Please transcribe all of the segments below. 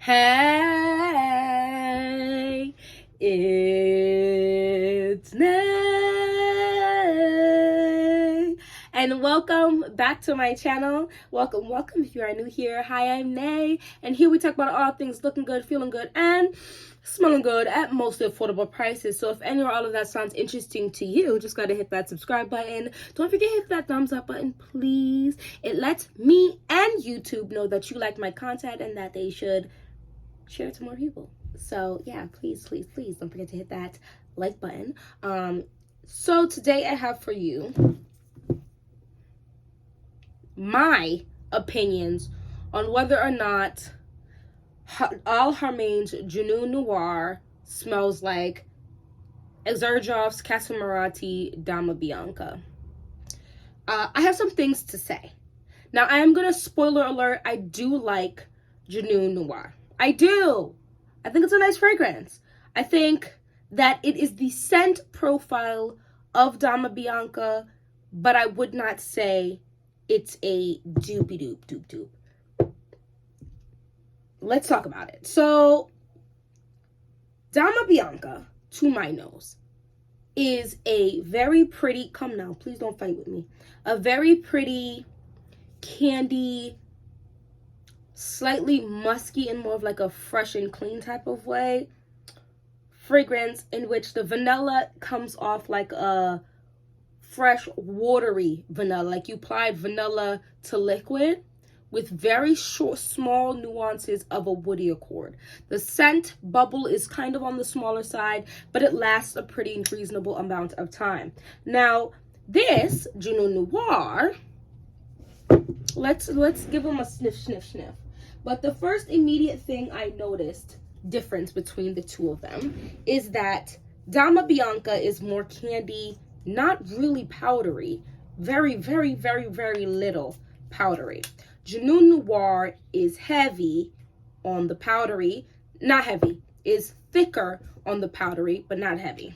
Hey, it's Nay, and welcome back to my channel. Welcome if you are new here. Hi, I'm Nay, and here we talk about all things looking good, feeling good, and smelling good at mostly affordable prices. So if any or all of that sounds interesting to you, just gotta hit that subscribe button. Don't forget to hit that thumbs up button, please. It lets me and YouTube know that you like my content and that they should share it to more people. So yeah, please don't forget to hit that like button. So today I have for you my opinions on whether or not Al Haramain's Junoon Noir smells like Exarjov's Casa Marati Dama Bianca. I have some things to say. Now, I am gonna spoiler alert, I do like Junoon Noir. I do. I think it's a nice fragrance. I think that it is the scent profile of Dama Bianca, but I would not say it's a dupe. Let's talk about it. So, Dama Bianca, to my nose, is a very pretty, come now, please don't fight with me, a very pretty candy, slightly musky and more of like a fresh and clean type of way fragrance, in which the vanilla comes off like a fresh watery vanilla, like you applied vanilla to liquid, with very short small nuances of a woody accord. The scent bubble is kind of on the smaller side, but it lasts a pretty reasonable amount of time. Now this Junoon Noir, let's give them a sniff. But the first immediate thing I noticed difference between the two of them is that Dama Bianca is more candy, not really powdery, very little powdery. Junoon Noir is heavy on the powdery, not heavy, is thicker on the powdery, but not heavy.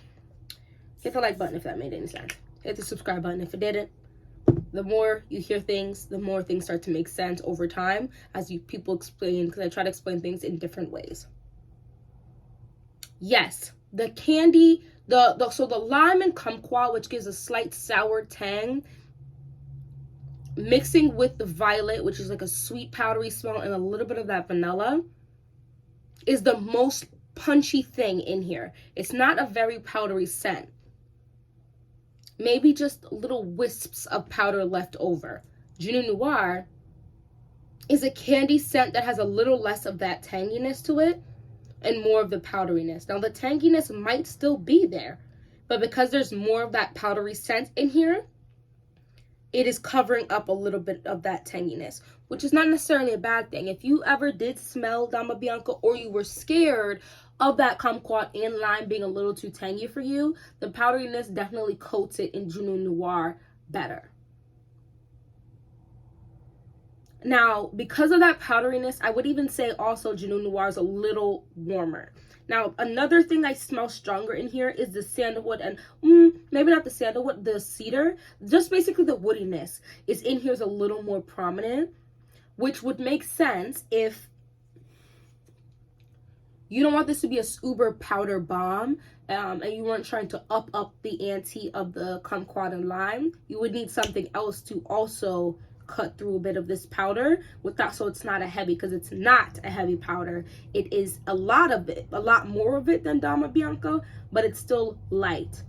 Hit the like button if that made any sense. Hit the subscribe button if it didn't. The more you hear things, the more things start to make sense over time as people explain, because I try to explain things in different ways. Yes, the candy, so the lime and kumquat, which gives a slight sour tang, mixing with the violet, which is like a sweet powdery smell, and a little bit of that vanilla, is the most punchy thing in here. It's not a very powdery scent. Maybe just little wisps of powder left over. Junoon Noir is a candy scent that has a little less of that tanginess to it and more of the powderiness. Now, the tanginess might still be there, but because there's more of that powdery scent in here, it is covering up a little bit of that tanginess, which is not necessarily a bad thing. If you ever did smell Dama Bianca, or you were scared of that kumquat and lime being a little too tangy for you, the powderiness definitely coats it in Junoon Noir better. Now, because of that powderiness, I would even say also Junoon Noir is a little warmer. Now, another thing I smell stronger in here is the sandalwood, and maybe not the sandalwood, the cedar. Just basically the woodiness is in here is a little more prominent, which would make sense if you don't want this to be a uber powder bomb, and you weren't trying to up the ante of the kumquat and lime. You would need something else to also cut through a bit of this powder with that, so it's not a heavy, because it's not a heavy powder. It is a lot of it, a lot more of it than Dama Bianca, but it's still light.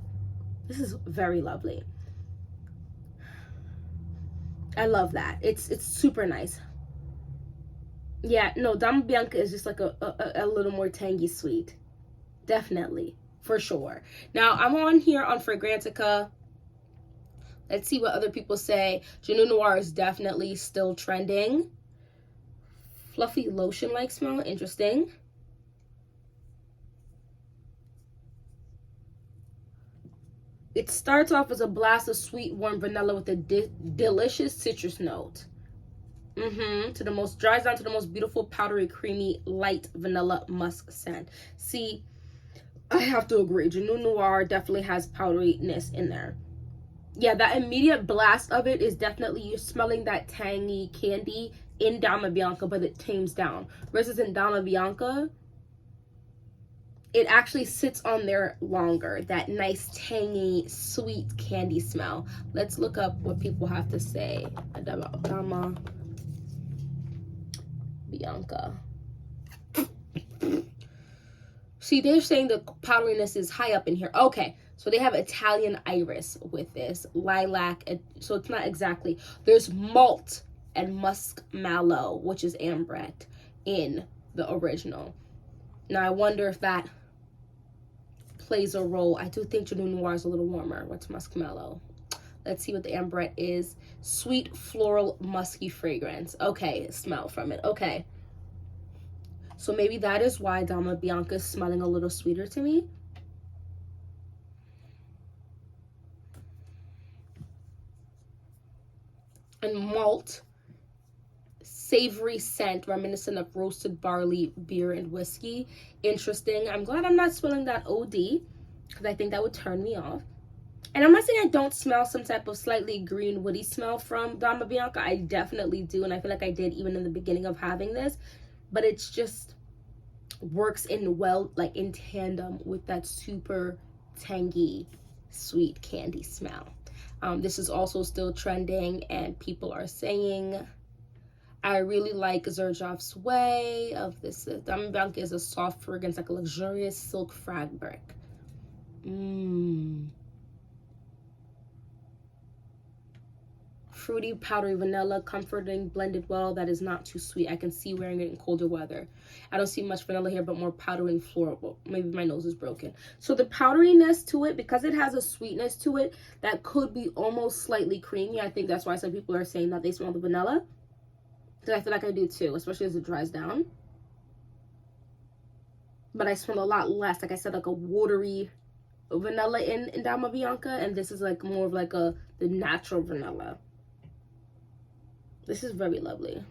This is very lovely. I love that. It's super nice. Yeah, no, Dama Bianca is just like a little more tangy sweet. Definitely, for sure. Now, I'm on here on Fragrantica. Let's see what other people say. Junoon Noir is definitely still trending. Fluffy lotion-like smell, interesting. It starts off as a blast of sweet, warm vanilla with a delicious citrus note. To the most, dries down to the most beautiful, powdery, creamy, light vanilla musk scent. See, I have to agree. Junoon Noir definitely has powderiness in there. Yeah, that immediate blast of it is definitely, you're smelling that tangy candy in Dama Bianca, but it tames down. Versus in Dama Bianca, it actually sits on there longer. That nice, tangy, sweet candy smell. Let's look up what people have to say about Dama Bianca. See, they're saying the powderiness is high up in here. Okay, so they have Italian iris with this. Lilac, so it's not exactly. There's malt and muskmallow, which is ambrette, in the original. Now, I wonder if that plays a role. I do think Junoon Noir is a little warmer. What's muskmallow? Let's see what the ambrette is. Sweet, floral, musky fragrance. Okay, smell from it. Okay. So maybe that is why Dama Bianca is smelling a little sweeter to me. And malt, savory scent reminiscent of roasted barley, beer, and whiskey. Interesting. I'm glad I'm not smelling that OD, because I think that would turn me off. And I'm not saying I don't smell some type of slightly green woody smell from Dama Bianca. I definitely do, and I feel like I did even in the beginning of having this. But it's just works in well, like in tandem with that super tangy, sweet candy smell. This is also still trending, and people are saying, I really like Xerjoff's Way of this. Dama Bianca is a soft fragrance, like a luxurious silk fabric. Fruity, powdery vanilla, comforting, blended well. That is not too sweet. I can see wearing it in colder weather. I don't see much vanilla here, but more powdery and floral. Maybe my nose is broken. So the powderiness to it, because it has a sweetness to it, that could be almost slightly creamy. I think that's why some people are saying that they smell the vanilla. Because I feel like I do too, especially as it dries down. But I smell a lot less, like I said, like a watery vanilla in Dama Bianca. And this is like more of like the natural vanilla. This is very lovely.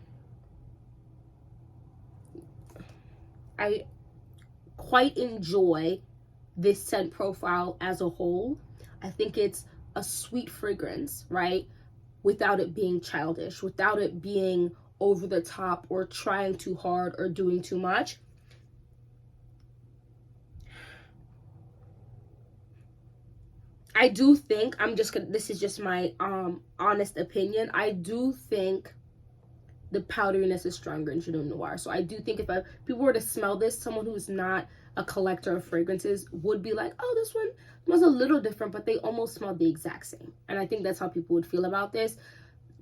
I quite enjoy this scent profile as a whole. I think it's a sweet fragrance, right? Without it being childish, without it being over the top or trying too hard or doing too much. I do think, this is just my honest opinion, I do think the powderiness is stronger in Junoon Noir. So I do think if people were to smell this, someone who's not a collector of fragrances would be like, oh, this one smells a little different, but they almost smell the exact same. And I think that's how people would feel about this.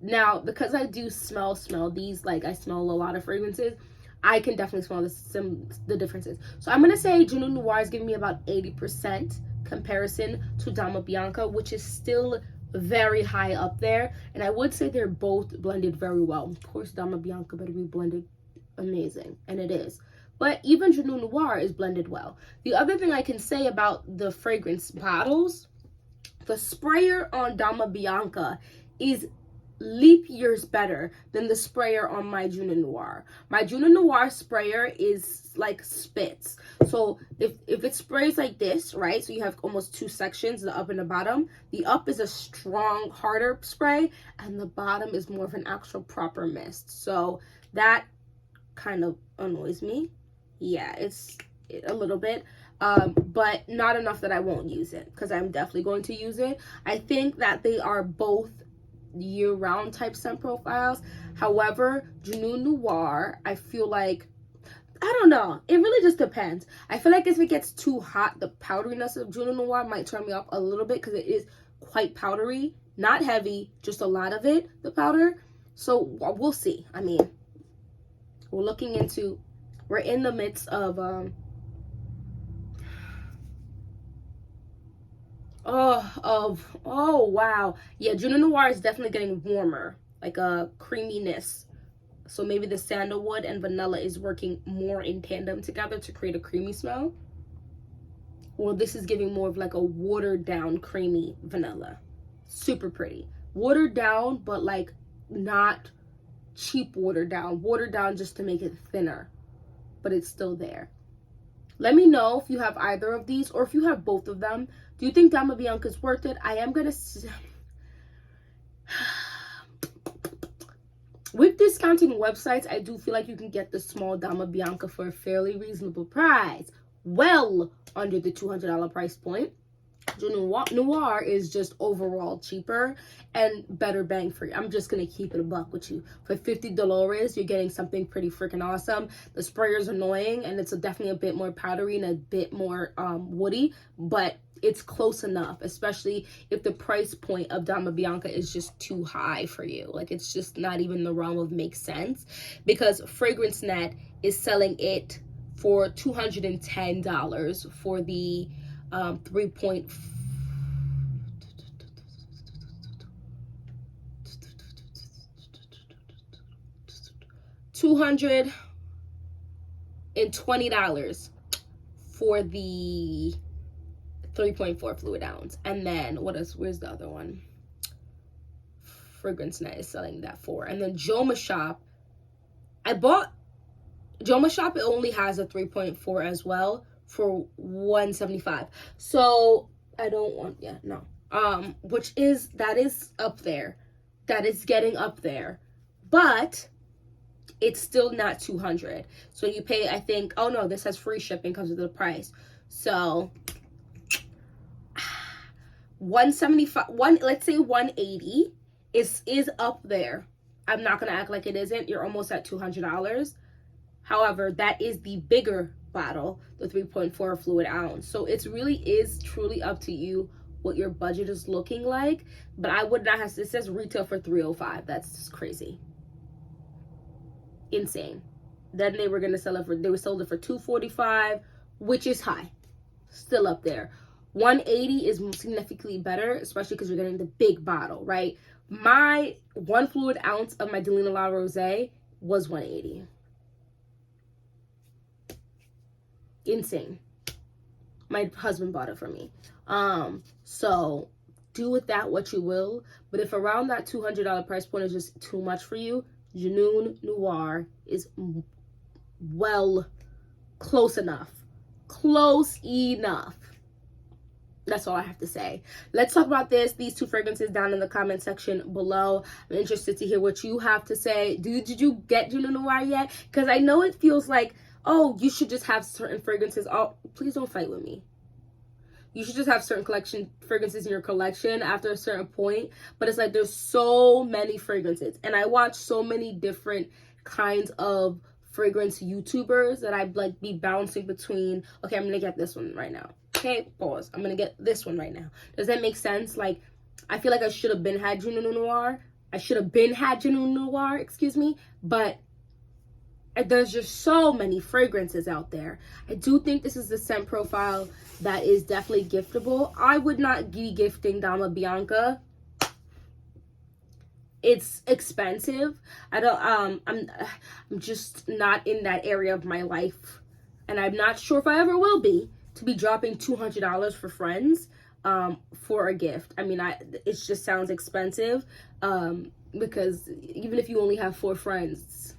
Now, because I do smell these, like I smell a lot of fragrances, I can definitely smell the differences. So I'm going to say Junoon Noir is giving me about 80% comparison to Dama Bianca, which is still very high up there. And I would say they're both blended very well. Of course, Dama Bianca better be blended amazing, and it is. But even Junoon Noir is blended well. The other thing I can say about the fragrance bottles, the sprayer on Dama Bianca is leap years better than the sprayer on my Junoon Noir. My Junoon Noir sprayer is like spits. So if it sprays like this, right? So you have almost two sections, the up and the bottom. The up is a strong, harder spray, and the bottom is more of an actual proper mist. So that kind of annoys me. Yeah, it's a little bit. But not enough that I won't use it, because I'm definitely going to use it. I think that they are both year-round type scent profiles. However, Junoon Noir, I feel like, I don't know, it really just depends. I feel like if it gets too hot, the powderiness of Junoon Noir might turn me off a little bit, because it is quite powdery, not heavy, just a lot of it, the powder. So we'll see. I mean, we're in the midst of oh wow, yeah, Junoon Noir is definitely getting warmer, like a creaminess. So maybe the sandalwood and vanilla is working more in tandem together to create a creamy smell. Well, this is giving more of like a watered down creamy vanilla. Super pretty, watered down, but like not cheap watered down just to make it thinner, but it's still there. Let me know if you have either of these, or if you have both of them. Do you think Dama Bianca is worth it? I am gonna with discounting websites, I do feel like you can get the small Dama Bianca for a fairly reasonable price. Well under the $200 price point. Noir is just overall cheaper and better bang for you. I'm just gonna keep it a buck with you. For $50, you're getting something pretty freaking awesome. The sprayer's annoying and it's definitely a bit more powdery and a bit more woody, but it's close enough, especially if the price point of Dama Bianca is just too high for you. Like, it's just not even the realm of makes sense, because Fragrance Net is selling it for $210 for the 3.4 $220 for the 3.4 fluid ounce. And then where's the other one? Fragrance Net is selling that for. And then Joma Shop, I bought Joma Shop, it only has a 3.4 as well for $175. So I don't want, that is up there. That is getting up there. But it's still not $200. So you pay, I think, oh no, this has free shipping comes with the price. So $175, let's say $180 is up there. I'm not gonna act like it isn't. You're almost at $200. However, that is the bigger bottle, the 3.4 fluid ounce. So it really is truly up to you what your budget is looking like. But I would not have, it says retail for $305. That's just crazy. Insane. Then they were gonna sell it for, they were sold it for $245, which is high. Still up there. $180 is significantly better, especially because you're getting the big bottle, right? My 1 fluid ounce of my Delina La Rose was $180. Insane. My husband bought it for me. So do with that what you will. But if around that $200 price point is just too much for you, Junoon Noir is well close enough. Close enough. That's all I have to say. Let's talk about these two fragrances down in the comment section below. I'm interested to hear what you have to say. Did you get Junoon Noir yet? Because I know it feels like, oh, you should just have certain fragrances. Oh, please don't fight with me. You should just have certain fragrances in your collection after a certain point. But it's like there's so many fragrances. And I watch so many different kinds of fragrance YouTubers that I'd like be bouncing between. Okay, I'm going to get this one right now. Okay, pause. I'm going to get this one right now. Does that make sense? Like, I feel like I should have been had Junoon Noir. Excuse me. But there's just so many fragrances out there. I do think this is the scent profile that is definitely giftable. I would not be gifting Dama Bianca. It's expensive. I'm just not in that area of my life, and I'm not sure if I ever will be, to be dropping $200 for friends for a gift. I mean, it just sounds expensive, because even if you only have 4 friends,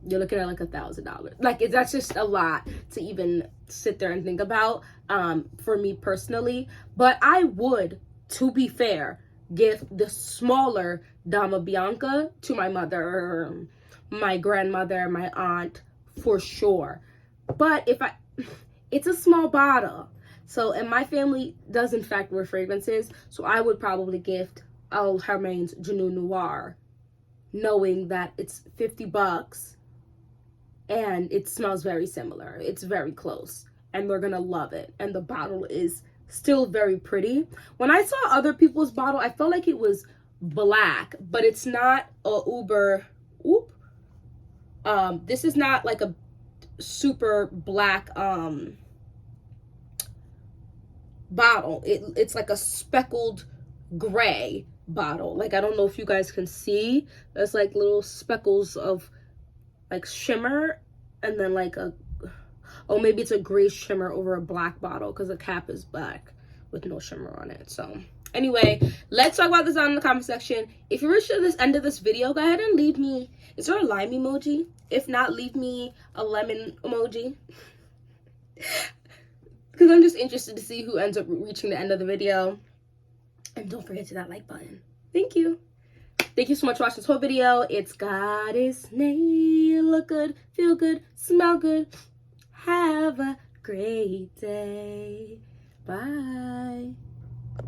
you're looking at like $1,000. Like, that's just a lot to even sit there and think about, for me personally. But I would, to be fair, give the smaller Dama Bianca to my mother, my grandmother, my aunt, for sure. But it's a small bottle. So, and my family does in fact wear fragrances. So I would probably gift Al Haramain's Junoon Noir, knowing that it's $50 and it smells very similar. It's very close and they're gonna love it. And the bottle is still very pretty. When I saw other people's bottle, I felt like it was black, but it's not a this is not like a super black bottle. It's like a speckled gray bottle. Like, I don't know if you guys can see, there's like little speckles of like shimmer, and then like maybe it's a gray shimmer over a black bottle because the cap is black with no shimmer on it. So anyway, let's talk about this down in the comment section. If you're reached to this end of this video, go ahead and leave me, is there a lime emoji? If not, leave me a lemon emoji, because I'm just interested to see who ends up reaching the end of the video. And don't forget to that like button. Thank you. Thank you so much for watching this whole video. It's Goddess Nay. Look good, feel good, smell good. Have a great day. Bye.